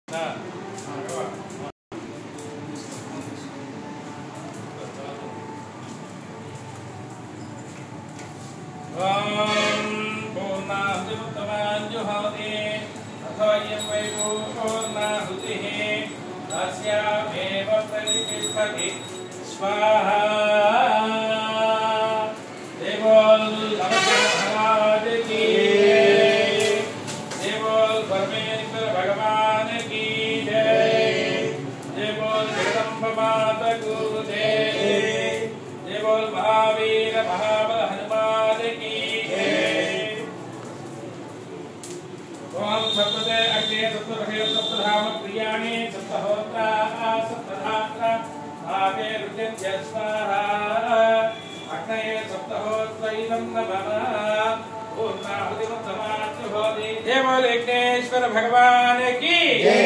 स्वाहा देवोल भगवान की देवोल परमेश्वर भगवान की जय देवोल जगदम्ब माता को जय देवोल महावीर महाबल हनुमान की जय ओम सप्तदे अग्ने सप्तभे सप्तधाम प्रियाणि सप्तहोत्रा सप्तधात्रा आगे रुद्र स्वाहा अग्नये सप्तहोत्रैनं नमः पूर्णाहुतिमुत्तमाच्च होति जय बोल विघ्नेश्वर भगवान की जय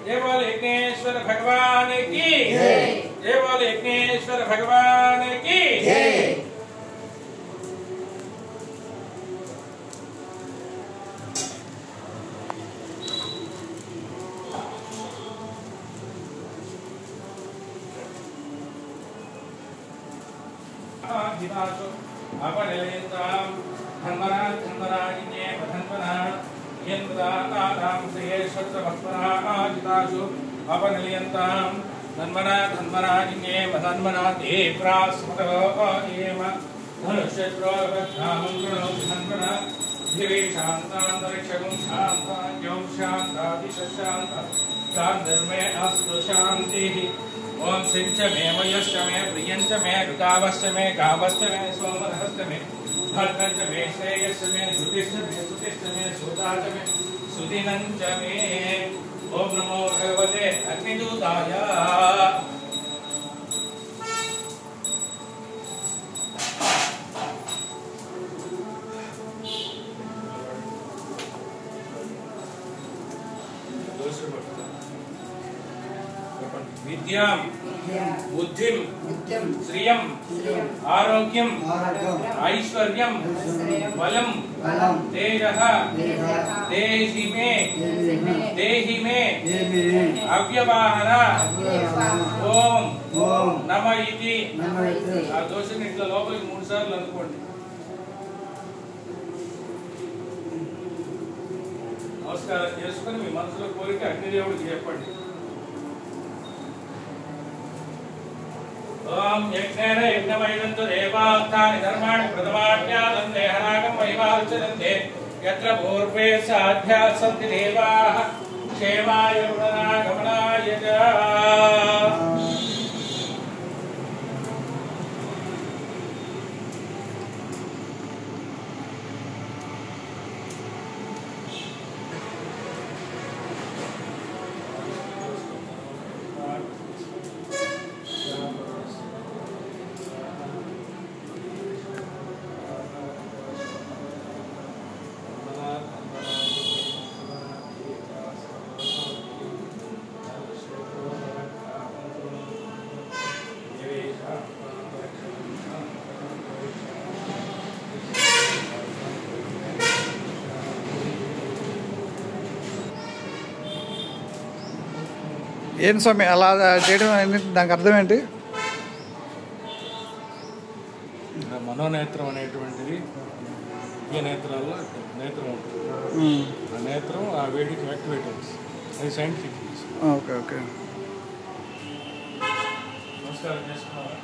जय बोल विघ्नेश्वर भगवान की जय जय बोल विघ्नेश्वर भगवान की जय। अपनिलयन्तां धन्वराजिन्ये धन्वना यन्दातां श्रेयश्वत्रभक्तराजितासु अपनिलयन्तां धन्वराजिन्ये धन्वना ते प्रास्मतो एव धनुष्यत्रोपधामं कृणोति धन्वना दिवे शान्तान्तरिक्षगुं शान्तां यौ शान्तादिशान्ता शान्तिर्मे अस्तु शान्तिः। ओम सिंच मे मयश्च मे प्रियंच मे ऋतावश्च मे गावश्च मे सोमरहश्च मे भद्रंच मे श्रेयश्च मे श्रुतिश्च मे सुताच मे सुदिनंच मे। ओम नमो भगवते अग्निदूताय। विद्यां बुद्धिं श्रियं आरोग्यं ऐश्वर्यं बलं तेजः देहि मे अव्यवहार ओम नमः इति आ दोषని ఇట్లా లోపలికి 3 సార్లు అనుకోండి। నమస్కారం చేసుకొని మీ మనసులో కోరిక అగ్నిదేవుడికి చెప్పండి। ओम यज्ञेन यज्ञमयन्तु देवात्तानि धर्माणि प्रथमाज्ञादन्ते हरागं वैवाचरन्ते यत्र पूर्वे साध्या सन्ति देवाः क्षेमाय गुणनागमनाय च। ఏం స్వామి అలా చేయడం దానికి అర్థం ఏంటి? మనోనేత్రం అనేటువంటిది ఈ నేత్రాల్లో నేత్రం ఉంటుంది, ఆ నేత్రం ఆ వేడికి యాక్టివేట్ అవుతుంది, అది సైంటిఫిక్. ఓకే ఓకే నమస్కారం చేసుకున్నారా?